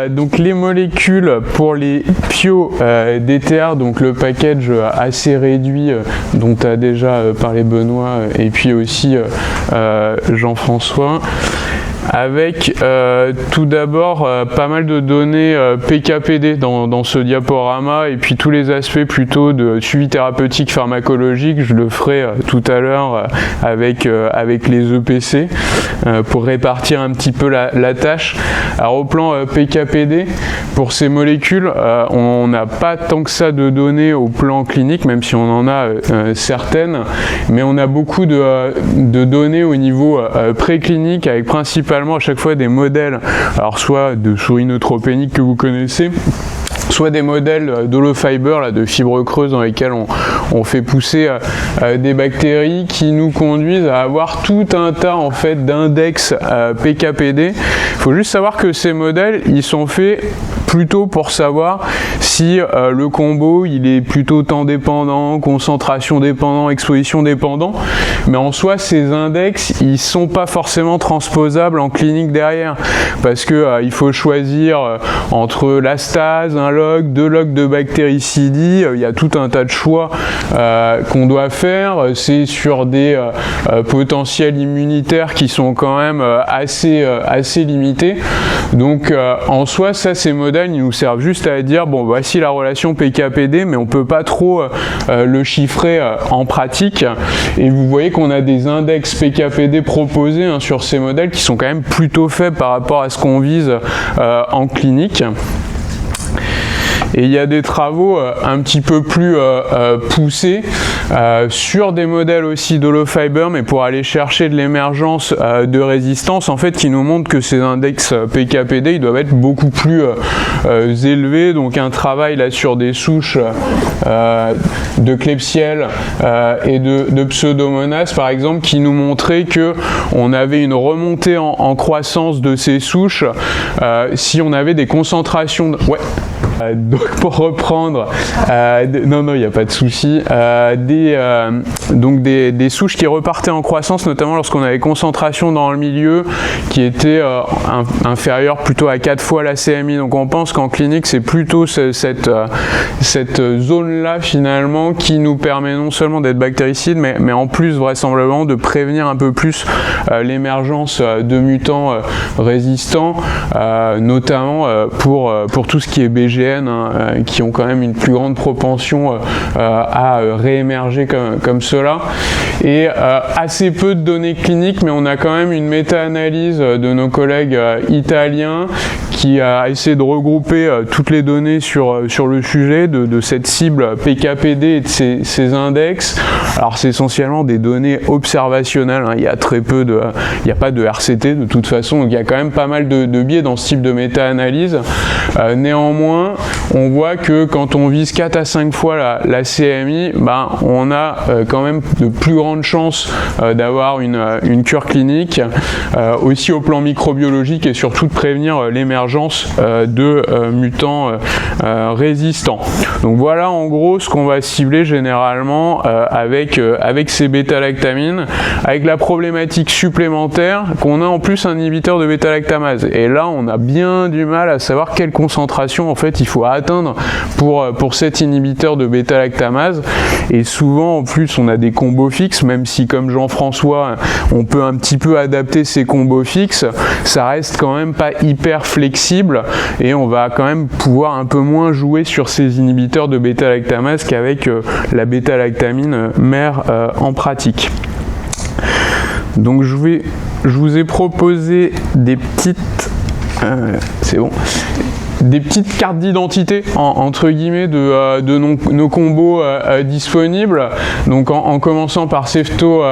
Donc les molécules pour les PIO DTR, donc le package assez réduit dont a déjà parlé Benoît et puis aussi Jean-François, avec tout d'abord pas mal de données PKPD dans ce diaporama, et puis tous les aspects plutôt de suivi thérapeutique pharmacologique. Je le ferai tout à l'heure avec les EPC pour répartir un petit peu la tâche. Alors au plan PKPD, pour ces molécules, on n'a pas tant que ça de données au plan clinique, même si on en a certaines, mais on a beaucoup de données au niveau préclinique, avec principalement à chaque fois des modèles, alors soit de souris neutropéniques que vous connaissez, soit des modèles d'holofiber, de fibres creuses dans lesquelles on fait pousser des bactéries qui nous conduisent à avoir tout un tas en fait d'index PKPD. Il faut juste savoir que ces modèles, ils sont faits plutôt pour savoir si le combo il est plutôt temps dépendant, concentration dépendant, exposition dépendant, mais en soi ces index ils sont pas forcément transposables en clinique derrière, parce que il faut choisir entre la stase, un log, 2 logs de bactéricidie, il y a tout un tas de choix qu'on doit faire, c'est sur des potentiels immunitaires qui sont quand même assez limités. Donc en soi ça, ces modèles ils nous servent juste à dire bon voici la relation PKPD, mais on peut pas trop le chiffrer en pratique, et vous voyez qu'on a des index PKPD proposés sur ces modèles qui sont quand même plutôt faibles par rapport à ce qu'on vise en clinique. Et il y a des travaux un petit peu plus poussés sur des modèles aussi d'holofiber, mais pour aller chercher de l'émergence de résistance, en fait, qui nous montrent que ces index PKPD ils doivent être beaucoup plus élevés. Donc un travail là sur des souches de Klebsiella et de Pseudomonas par exemple, qui nous montrait que on avait une remontée en croissance de ces souches si on avait des concentrations donc pour reprendre, non il n'y a pas de souci, donc des souches qui repartaient en croissance, notamment lorsqu'on avait concentration dans le milieu qui était inférieure plutôt à 4 fois la CMI. Donc on pense qu'en clinique c'est plutôt cette zone là finalement qui nous permet non seulement d'être bactéricide, mais en plus vraisemblablement de prévenir un peu plus l'émergence de mutants résistants, notamment pour tout ce qui est BGN, qui ont quand même une plus grande propension à réémerger comme cela. Et assez peu de données cliniques, mais on a quand même une méta-analyse de nos collègues italiens qui a essayé de regrouper toutes les données sur le sujet de cette cible PKPD et de ces index. Alors c'est essentiellement des données observationnelles, il y a très peu il n'y a pas de RCT de toute façon, donc il y a quand même pas mal de biais dans ce type de méta-analyse. Néanmoins, on voit que quand on vise 4 à 5 fois la CMI, on a quand même de plus grandes chances d'avoir une cure clinique, aussi au plan microbiologique, et surtout de prévenir l'émergence de mutants résistants. Donc voilà en gros ce qu'on va cibler généralement avec ces bêta-lactamines, avec la problématique supplémentaire qu'on a en plus un inhibiteur de bêta-lactamase. Et là on a bien du mal à savoir quelle concentration en fait il faut atteindre pour cet inhibiteur de bêta-lactamase, et souvent en plus on a des combos fixes, même si comme Jean-François on peut un petit peu adapter ces combos fixes, ça reste quand même pas hyper flexible, et on va quand même pouvoir un peu moins jouer sur ces inhibiteurs de bêta-lactamase qu'avec la bêta-lactamine mère en pratique. Donc je vous ai proposé des petites c'est bon, des petites cartes d'identité entre guillemets de nos combos disponibles. Donc en commençant par Cefto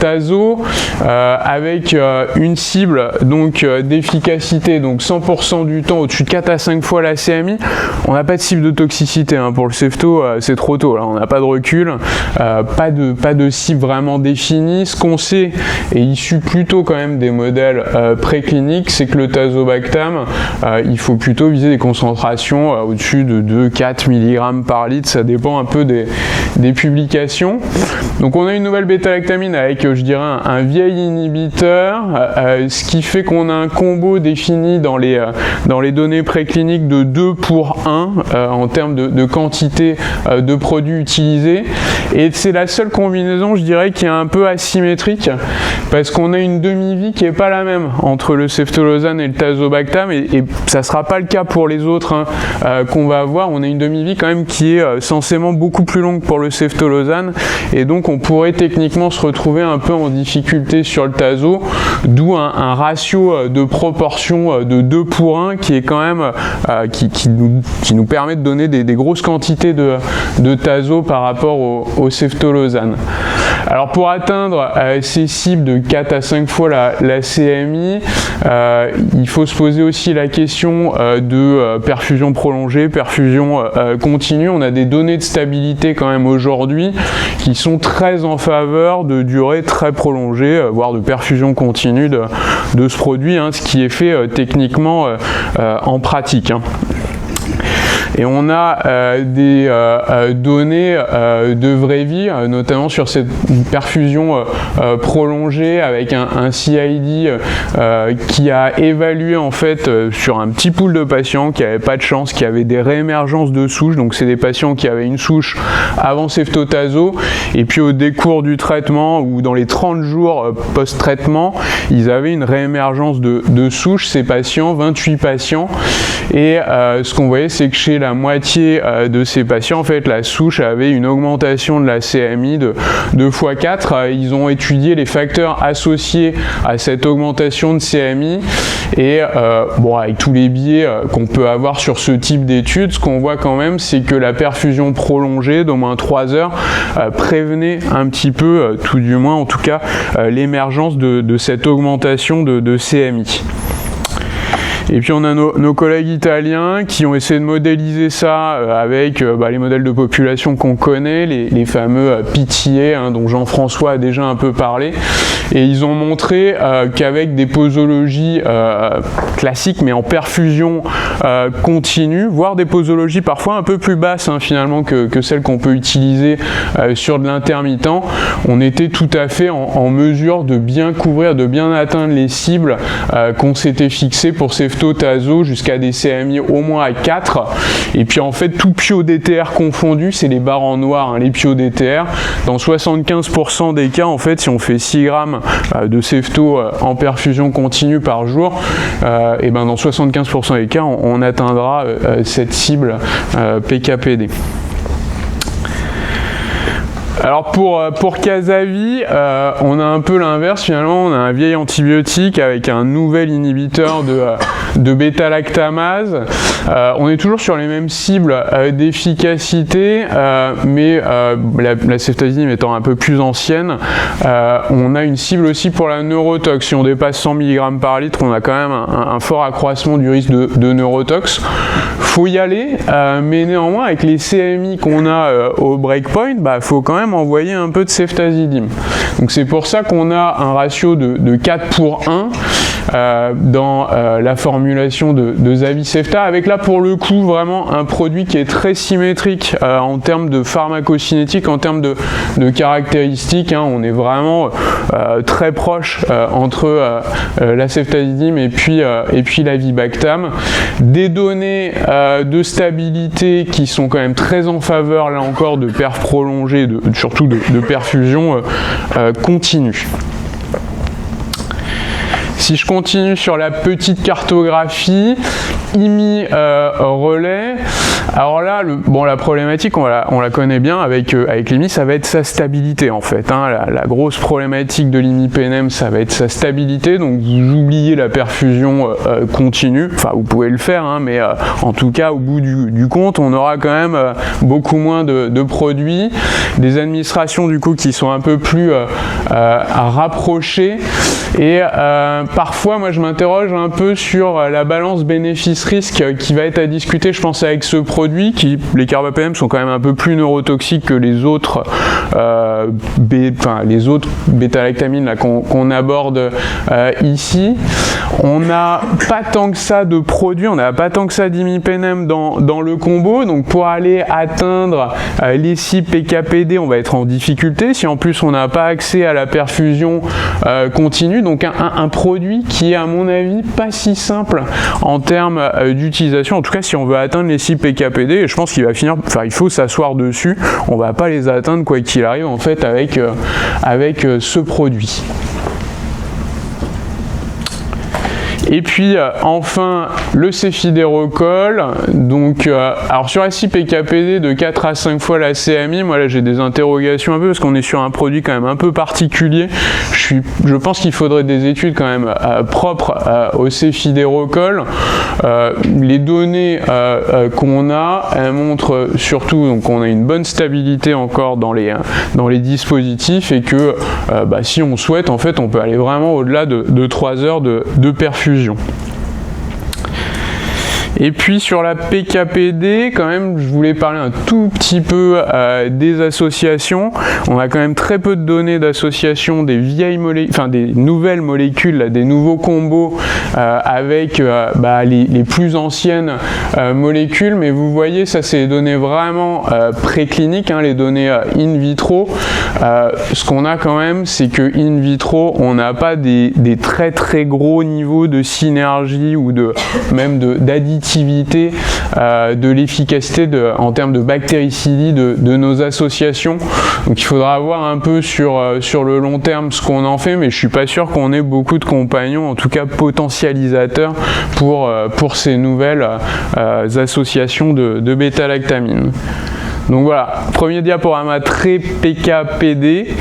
Tazo, avec une cible donc d'efficacité, donc 100% du temps au-dessus de 4 à 5 fois la CMI. On n'a pas de cible de toxicité pour le Cefto, c'est trop tôt, là on n'a pas de recul, pas de cible vraiment définie. Ce qu'on sait est issu plutôt quand même des modèles précliniques, c'est que le tazobactam, il faut plutôt viser des concentrations au-dessus de 2-4 mg par litre, ça dépend un peu des publications. Donc on a une nouvelle bêta-lactamine avec, je dirais, un vieil inhibiteur, ce qui fait qu'on a un combo défini dans les données précliniques de 2 pour 1 en termes de quantité de produits utilisés. Et c'est la seule combinaison, je dirais, qui est un peu asymétrique, parce qu'on a une demi-vie qui n'est pas la même entre le céftolozane et le tazobactam, et ça ne sera pas le cas pour les autres qu'on va avoir. On a une demi-vie quand même qui est censément beaucoup plus longue pour le céftolozane, et donc on pourrait techniquement se retrouver un peu en difficulté sur le tazo, d'où un ratio de proportion de 2 pour 1 qui est quand même qui nous permet de donner des grosses quantités de tazo par rapport au céftolozane. Alors pour atteindre ces cibles de 4 à 5 fois la CMI, il faut se poser aussi la question de perfusion prolongée, perfusion continue. On a des données de stabilité quand même aujourd'hui qui sont très en faveur de durée très prolongée, voire de perfusion continue de ce produit, ce qui est fait techniquement en pratique. Et on a des données de vraie vie, notamment sur cette perfusion prolongée avec un CID qui a évalué en fait sur un petit pool de patients qui n'avaient pas de chance, qui avaient des réémergences de souches. Donc c'est des patients qui avaient une souche avant ceftotazo, et puis au décours du traitement ou dans les 30 jours post-traitement, ils avaient une réémergence de souches, ces patients, 28 patients. Et ce qu'on voyait, c'est que chez la moitié de ces patients, en fait, la souche avait une augmentation de la CMI de 2 x 4. Ils ont étudié les facteurs associés à cette augmentation de CMI, et avec tous les biais qu'on peut avoir sur ce type d'études, ce qu'on voit quand même, c'est que la perfusion prolongée d'au moins 3 heures prévenait un petit peu, tout du moins en tout cas, l'émergence de cette augmentation de CMI. Et puis on a nos collègues italiens qui ont essayé de modéliser ça avec les modèles de population qu'on connaît, les fameux PTA, dont Jean-François a déjà un peu parlé. Et ils ont montré qu'avec des posologies classiques, mais en perfusion continue, voire des posologies parfois un peu plus basses finalement que celles qu'on peut utiliser sur de l'intermittent, on était tout à fait en mesure de bien couvrir, de bien atteindre les cibles qu'on s'était fixées pour ceftotazo jusqu'à des CMI au moins à 4. Et puis en fait, tout PIO-DTR confondu, c'est les barres en noir, les PIO-DTR. Dans 75% des cas, en fait, si on fait 6 grammes de cefto en perfusion continue par jour, et dans 75% des cas, on atteindra cette cible PKPD. Alors pour Casavi, on a un peu l'inverse finalement, on a un vieil antibiotique avec un nouvel inhibiteur de bêta-lactamase. On est toujours sur les mêmes cibles d'efficacité, mais la ceftazidime étant un peu plus ancienne, on a une cible aussi pour la neurotox. Si on dépasse 100 mg par litre, on a quand même un fort accroissement du risque de neurotox. Faut y aller, mais néanmoins avec les CMI qu'on a au breakpoint, faut quand même envoyer un peu de ceftazidime. Donc c'est pour ça qu'on a un ratio de 4 pour 1 dans la formulation de Zavicefta, avec là pour le coup vraiment un produit qui est très symétrique en termes de pharmacocinétique, en termes de caractéristiques. On est vraiment très proche entre la ceftazidime et puis l'avibactam. Des données de stabilité qui sont quand même très en faveur là encore de perf prolongée, surtout de perfusion continue. Si je continue sur la petite cartographie, IMI relais, alors là, la problématique, on la connaît bien avec l'IMI, ça va être sa stabilité en fait. La grosse problématique de l'IMI-PNM, ça va être sa stabilité, donc vous oubliez la perfusion continue, enfin vous pouvez le faire, mais en tout cas au bout du compte, on aura quand même beaucoup moins de produits, des administrations du coup qui sont un peu plus à rapprocher, et parfois, moi, je m'interroge un peu sur la balance bénéfice-risque qui va être à discuter, je pense, avec ce produit. produits qui, les carbapénem sont quand même un peu plus neurotoxiques que les autres bêta-lactamines qu'on aborde ici. On n'a pas tant que ça de produits, on n'a pas tant que ça d'imipenem dans le combo, donc pour aller atteindre les cibles PKPD, on va être en difficulté. Si en plus on n'a pas accès à la perfusion continue, donc un produit qui est à mon avis pas si simple en termes d'utilisation, en tout cas si on veut atteindre les cibles PKPD, et je pense qu'il va finir, il faut s'asseoir dessus, on va pas les atteindre quoi qu'il arrive en fait avec ce produit. Et puis enfin le céphidérocol, donc alors sur la cible PKPD de 4 à 5 fois la CMI, moi là j'ai des interrogations un peu parce qu'on est sur un produit quand même un peu particulier. Je pense qu'il faudrait des études quand même propres au céphidérocol. Les données qu'on a, elles montrent surtout donc qu'on a une bonne stabilité encore dans les dispositifs et que si on souhaite en fait on peut aller vraiment au-delà de 3 heures de perfusion. Et puis sur la PKPD, quand même, je voulais parler un tout petit peu des associations. On a quand même très peu de données d'association des vieilles molécules, des nouvelles molécules, là, des nouveaux combos avec les plus anciennes molécules. Mais vous voyez, ça c'est les données vraiment précliniques, les données in vitro. Ce qu'on a quand même, c'est que in vitro, on n'a pas des très très gros niveaux de synergie ou même d'additivité de l'efficacité en termes de bactéricidie de nos associations. Donc il faudra voir un peu sur le long terme ce qu'on en fait, mais je suis pas sûr qu'on ait beaucoup de compagnons, en tout cas potentialisateurs pour ces nouvelles associations de bêta-lactamine. Donc voilà, premier diaporama très PKPD,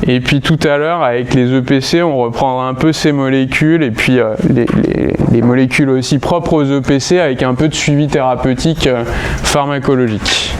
et puis tout à l'heure avec les EPC on reprendra un peu ces molécules et puis les molécules aussi propres aux EPC avec un peu de suivi thérapeutique pharmacologique.